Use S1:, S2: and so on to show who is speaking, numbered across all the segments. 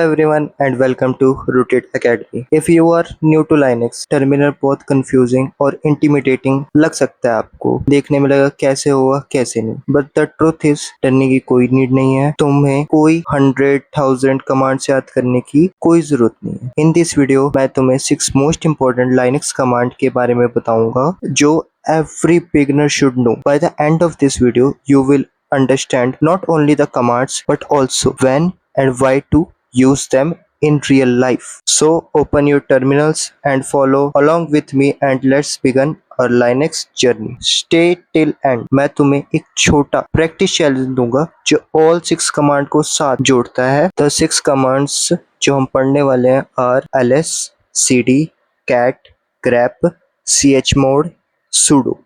S1: Everyone and welcome to Rooted Academy. If you are new to Linux, terminal बहुत confusing और intimidating लग सकता है आपको। देखने में लगा कैसे होगा कैसे नहीं, बट द ट्रुथ इज डरने की कोई नीड नहीं है। तुम्हें कोई 100,000 कमांड्स याद करने की कोई जरूरत नहीं है। इन दिस वीडियो मैं तुम्हें 6 मोस्ट इम्पोर्टेंट लाइनक्स कमांड के बारे में बताऊंगा जो every beginner should know. By the end of this video, you will understand not only the commands but also when and why to use them in real life. So open your terminals and follow along with me and let's begin our Linux journey. Stay till end. मैं तुम्हें एक छोटा practice challenge दूंगा जो all 6 command को साथ जोड़ता है। The 6 commands जो हम पढ़ने वाले हैं are ls, cd, cat, grep, chmod, sudo.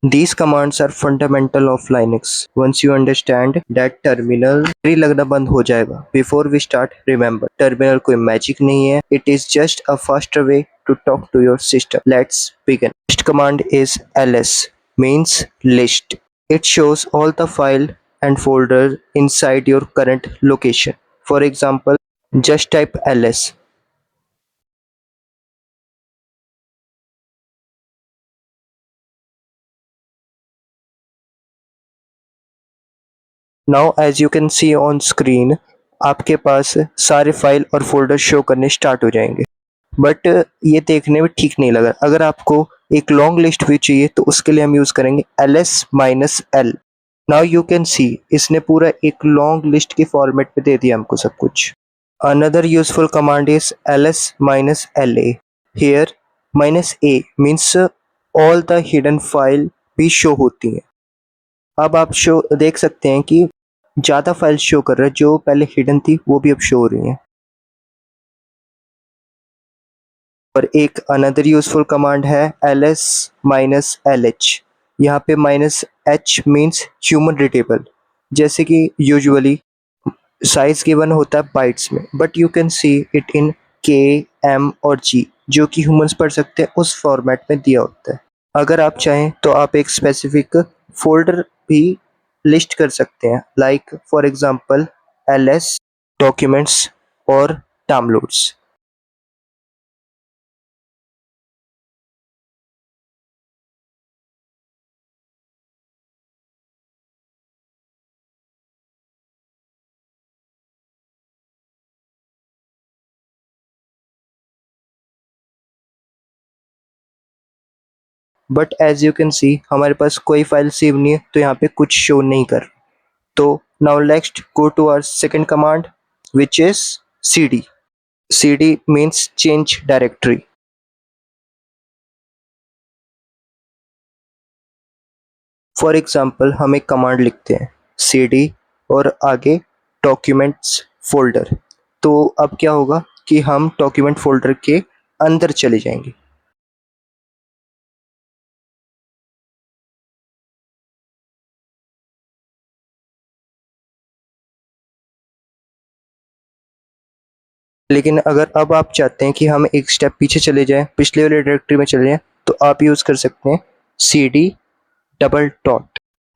S1: These commands are fundamental of Linux. Once you understand that terminal free लगना बंद हो जाएगा. Before we start, remember terminal कोई magic नहीं है. It is just a faster way to talk to your system. Let's begin. First command is ls, means list. It shows all the file and folders inside your current location. For example, just type ls. Now as you can see on screen आपके पास सारे file और folder show करने start हो जाएंगे, but ये देखने में ठीक नहीं लगा। अगर आपको एक लॉन्ग लिस्ट भी चाहिए तो उसके लिए हम यूज करेंगे ls-l। नाउ यू कैन सी इसने पूरा एक लॉन्ग लिस्ट के फॉर्मेट में दे दिया हमको सब कुछ। Another useful command is ls-la। Here -a means all the hidden file भी शो होती हैं। अब आप शो देख सकते हैं कि ज़्यादा फाइल शो कर रहा है, जो पहले हिडन थी वो भी अब शो हो रही हैं। और एक अनदर यूजफुल कमांड है ls-lh। यहाँ पे -h मीन्स ह्यूमन रीडेबल। जैसे कि यूजुअली साइज गिवन होता है बाइट्स में, but you can see it in k, m और g जो कि ह्यूमंस पढ़ सकते हैं, उस फॉर्मेट में दिया होता है। अगर आप चाहें तो आप एक स्पेसिफिक फोल्डर भी लिस्ट कर सकते हैं, like for example ls documents और downloads. But as you can see हमारे पास कोई फाइल सेव नहीं है, तो यहाँ पे कुछ शो नहीं कर। तो now next go to our second command which is cd. cd means change directory. For example हम एक कमांड लिखते हैं cd और आगे डॉक्यूमेंट्स फोल्डर, तो अब क्या होगा कि हम डॉक्यूमेंट फोल्डर के अंदर चले जाएंगे। लेकिन अगर अब आप चाहते हैं कि हम एक स्टेप पीछे चले जाएं, पिछले वाले डायरेक्टरी में चले जाएं, तो आप यूज़ कर सकते हैं cd:\.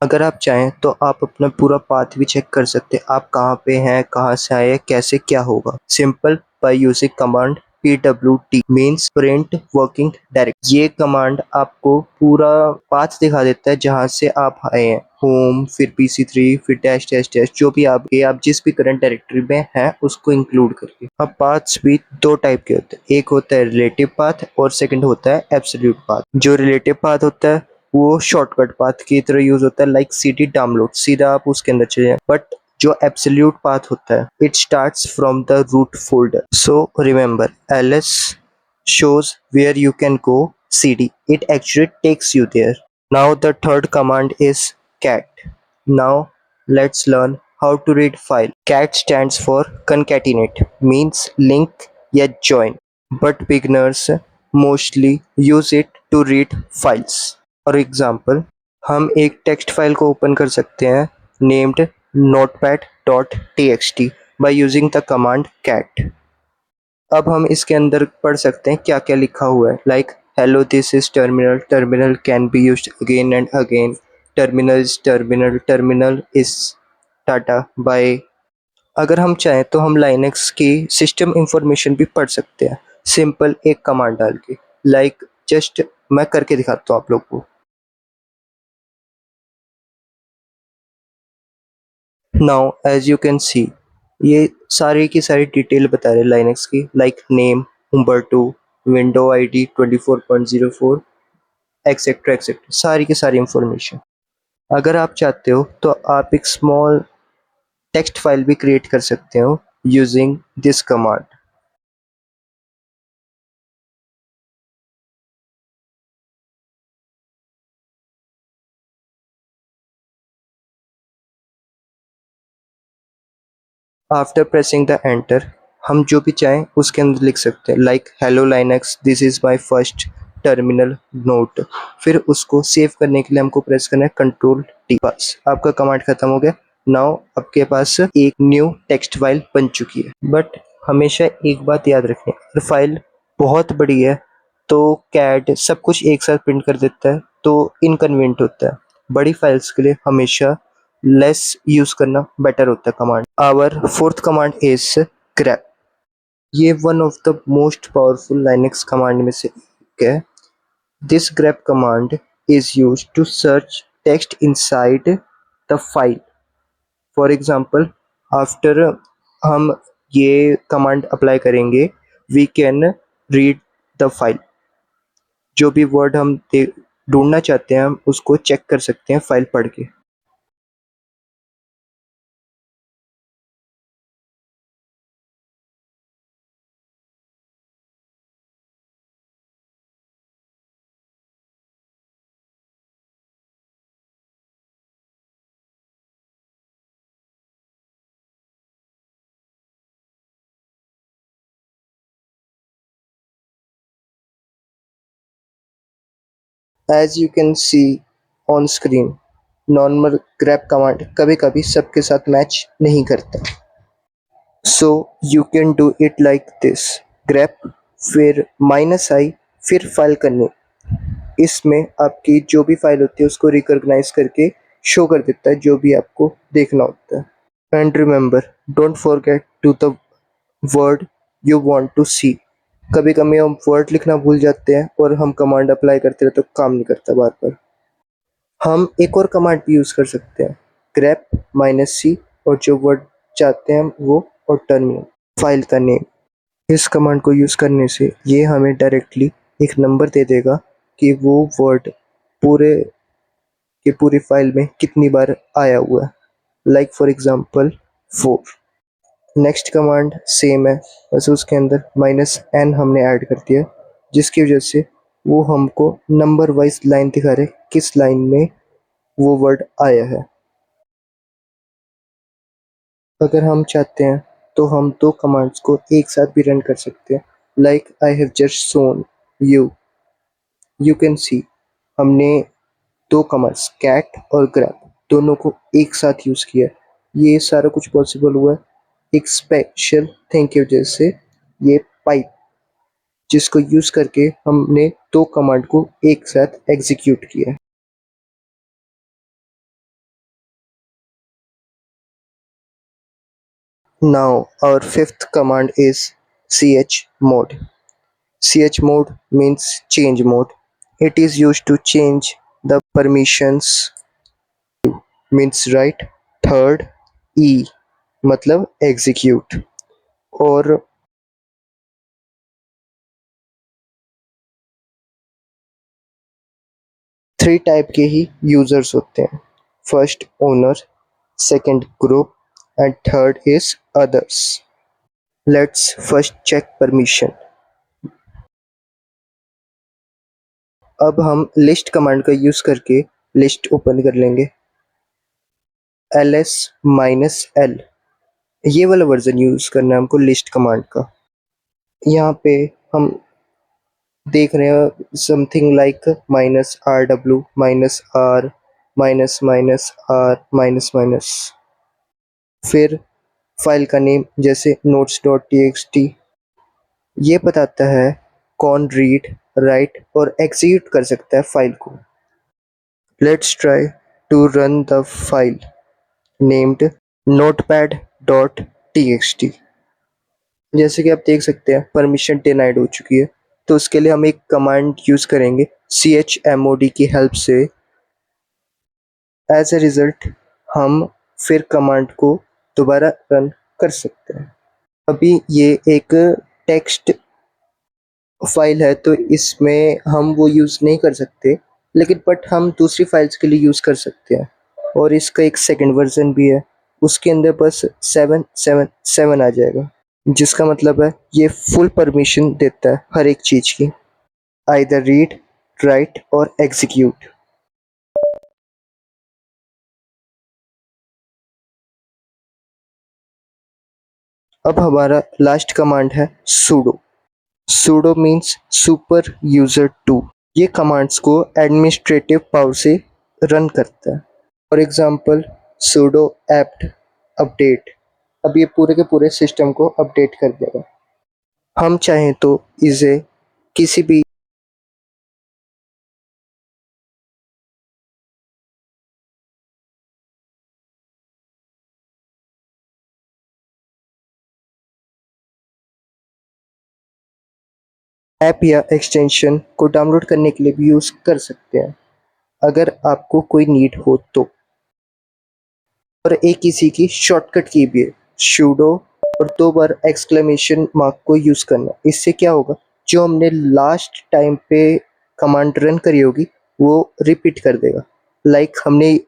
S1: अगर आप चाहें तो आप अपना पूरा पाथ भी चेक कर सकते हैं, आप कहाँ पे हैं, कहाँ से आए, कैसे क्या होगा। Simple by using command pwd means print working direct. ये कमांड आपको पूरा पाथ दिखा देता है जहाँ से आप आए हैं, होम, फिर pc3, फिर डैश डैश डैश, जो भी आप जिस भी करंट डायरेक्टरी में हैं उसको इंक्लूड करके। अब पाथ्स भी दो टाइप के होते हैं, एक होता है रिलेटिव पाथ और सेकंड होता है एब्सोल्यूट पाथ। जो रिलेटिव पाथ होता है वो शॉर्टकट पाथ की तरह यूज होता है, लाइक cd डाउनलोड, सीधा आप उसके अंदर चले जाएं। बट जो एब्सोल्यूट पाथ होता है it starts from the root folder. So remember ls shows where you can go, cd it actually takes you there. Now the third command is cat. Now let's learn how to read file. Cat stands for concatenate, means link या join, but beginners mostly use it to read files. For example, हम एक text file को open कर सकते हैं named notepad.txt by using the command cat. अब हम इसके अंदर पढ़ सकते हैं क्या क्या लिखा हुआ है, like hello this is terminal, terminal can be used again and again, terminal is ta-ta bye. अगर हम चाहें तो हम लाइनक्स की सिस्टम इंफॉर्मेशन भी पढ़ सकते हैं, सिंपल एक कमांड डाल के। जस्ट मैं करके दिखाता हूँ आप लोग को। Now as you can see, ये सारी की सारी डिटेल बता रहे लाइनक्स की, like name, Ubuntu, window ID 24.04, etcetera etcetera, सारी की सारी इंफॉर्मेशन। अगर आप चाहते हो तो आप एक स्मॉल टेक्स्ट फाइल भी क्रिएट कर सकते हो using this command. After pressing the enter, हम जो भी चाहें उसके अंदर लिख सकते हैं, like hello Linux this is my first terminal note. फिर उसको सेव करने के लिए हमको प्रेस करना है कंट्रोल टी। बस आपका कमांड खत्म हो गया। नाउ आपके पास एक न्यू टेक्स्ट फाइल बन चुकी है। बट हमेशा एक बात याद रखनी, अगर फाइल बहुत बड़ी है तो कैट सब कुछ एक साथ प्रिंट कर देता है तो इनकन्वीनियंट होता है। बड़ी फाइल्स के लिए हमेशा लेस यूज करना बेटर होता है command. Our fourth command is grep। ये one of the most powerful Linux command में से एक है। This grep command is used to search text inside the file. For example, after हम ये कमांड अप्लाई करेंगे, we can read the file. जो भी वर्ड हम ढूंढना चाहते हैं हम उसको चेक कर सकते हैं फाइल पढ़ के। As you can see on screen, normal grep command कभी कभी सबके साथ मैच नहीं करता। So you can do it like this, grep फिर -i फिर फाइल का नेम। इसमें आपकी जो भी फाइल होती है उसको रिकॉग्नाइज करके शो कर देता है जो भी आपको देखना होता है। And remember, don't forget to the word you want to see. कभी कभी हम वर्ड लिखना भूल जाते हैं और हम कमांड अप्लाई करते रहे तो काम नहीं करता बार बार। हम एक और कमांड भी यूज कर सकते हैं, grep -c, और जो वर्ड चाहते हैं हम वो, और टर्मिनल फाइल का नेम। इस कमांड को यूज करने से ये हमें डायरेक्टली एक नंबर दे देगा कि वो वर्ड पूरे के पूरी फाइल में कितनी बार आया हुआ है, like for example 4। Next command same है, बस उसके अंदर -n हमने ऐड कर दिया, जिसकी वजह से वो हमको नंबर वाइज लाइन दिखा रहे किस लाइन में वो वर्ड आया है। अगर हम चाहते हैं तो हम दो कमांड्स को एक साथ भी रन कर सकते हैं, like I have just shown you. You can सी हमने दो कमांड्स कैट और grep दोनों को एक साथ यूज किया। ये सारा कुछ पॉसिबल हुआ है एक स्पेशल थिंग की वजह से, ये पाइप जिसको यूज करके हमने दो कमांड को एक साथ एग्जीक्यूट किया। Now our fifth command is chmod. Chmod means change mode. It is used to change the permissions, means right, third, e मतलब execute, और थ्री टाइप के ही यूजर्स होते हैं, first owner, second group, and third is others. Let's first check permission. अब हम list command का use करके लिस्ट ओपन कर लेंगे, ls-l, ये वाला वर्जन यूज करना है हमको लिस्ट कमांड का। यहाँ पे हम देख रहे हैं something like -rw, -r, -r, minus, फिर फाइल का नेम जैसे notes.txt, ये बताता है कौन रीड, राइट और एग्जीक्यूट कर सकता है फाइल को। Let's try to run the file named notepad.txt। जैसे कि आप देख सकते हैं परमिशन डिनाइड हो चुकी है, तो उसके लिए हम एक कमांड यूज करेंगे chmod की हेल्प से। एज ए रिजल्ट हम फिर कमांड को दोबारा रन कर सकते हैं। अभी ये एक टेक्स्ट फाइल है तो इसमें हम वो यूज़ नहीं कर सकते, लेकिन बट हम दूसरी फाइल्स के लिए यूज़ कर सकते हैं। और इसका एक सेकंड वर्जन भी है, उसके अंदर बस 777 आ जाएगा, जिसका मतलब है ये फुल परमिशन देता है हर एक चीज़ की, आइदर रीड, राइट और एग्जीक्यूट। अब हमारा लास्ट कमांड है sudo। sudo means super user to. ये कमांड्स को एडमिनिस्ट्रेटिव पावर से रन करता है। For example sudo apt update, अब ये पूरे के पूरे सिस्टम को अपडेट कर देगा। हम चाहें तो इसे किसी भी ऐप या एक्सटेंशन को डाउनलोड करने के लिए भी यूज़ कर सकते हैं, अगर आपको कोई नीड हो तो। और एक इसी की शॉर्टकट की भी है sudo और 2 बार एक्सक्लेमेशन मार्क को यूज़ करना। इससे क्या होगा, जो हमने लास्ट टाइम पे कमांड रन करी होगी वो रिपीट कर देगा। लाइक हमने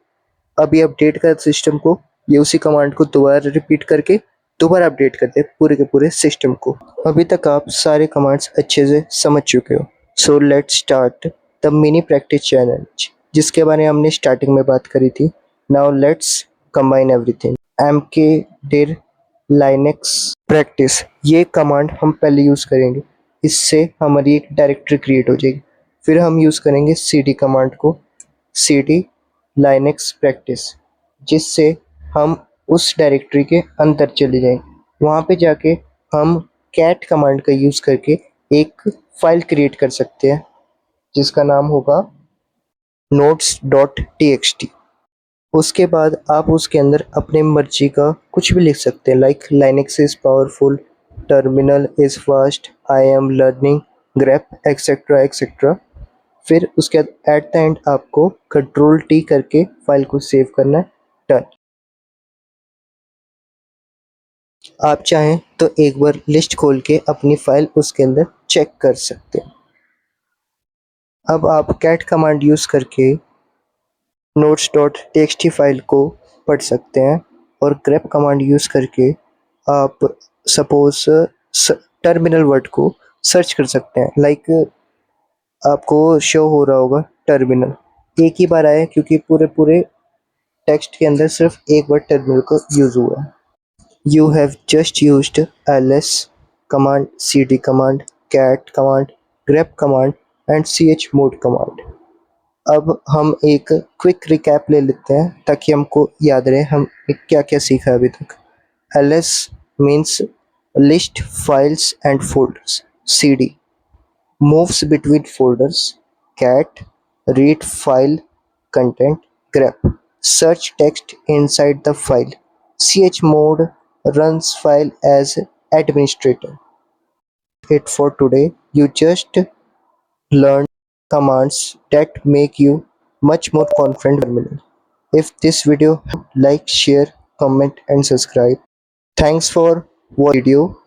S1: अभी अपडेट कर सिस्टम को, ये उसी कमांड को दोबारा रिपीट करके दोबारा अपडेट करते हैं पूरे के पूरे सिस्टम को। अभी तक आप सारे कमांड्स अच्छे से समझ चुके हो, so let's start the mini practice challenge, जिसके बारे में हमने स्टार्टिंग में बात करी थी। Now let's combine everything. mk dir linux practice, ये कमांड हम पहले यूज़ करेंगे, इससे हमारी एक डायरेक्टरी क्रिएट हो जाएगी। फिर हम यूज़ करेंगे cd कमांड को, cd linux प्रैक्टिस, जिससे हम उस डायरेक्टरी के अंदर चले जाएंगे। वहाँ पे जाके हम कैट कमांड का यूज़ करके एक फाइल क्रिएट कर सकते हैं, जिसका नाम होगा notes.txt। उसके बाद आप उसके अंदर अपने मर्जी का कुछ भी लिख सकते हैं, like Linux is powerful, terminal is fast, I am learning, grep etcetera etcetera. फिर उसके बाद एट द एंड आपको कंट्रोल टी करके फाइल को सेव करना है। डन। आप चाहें तो एक बार लिस्ट खोल के अपनी फाइल उसके अंदर चेक कर सकते हैं। अब आप कैट कमांड यूज़ करके नोट्स डॉट टेक्सटी फाइल को पढ़ सकते हैं, और ग्रेप कमांड यूज़ करके आप सपोज टर्मिनल वर्ड को सर्च कर सकते हैं। लाइक आपको शो हो रहा होगा टर्मिनल, एक ही बार आया क्योंकि पूरे पूरे टेक्स्ट के अंदर सिर्फ एक बार टर्मिनल को यूज़ हुआ है। You have just used ls command, cd command, cat command, grep command and chmod command। अब हम एक क्विक रिकैप ले लेते हैं ताकि हमको याद रहे हम क्या क्या सीखा है अभी तक। ls means list files and folders, cd moves between folders, cat read file content, grep search text inside the file, chmod runs file as administrator। It for today. You just learned commands that make you much more confident terminal. If this video, like, share, comment and subscribe. Thanks for watching video.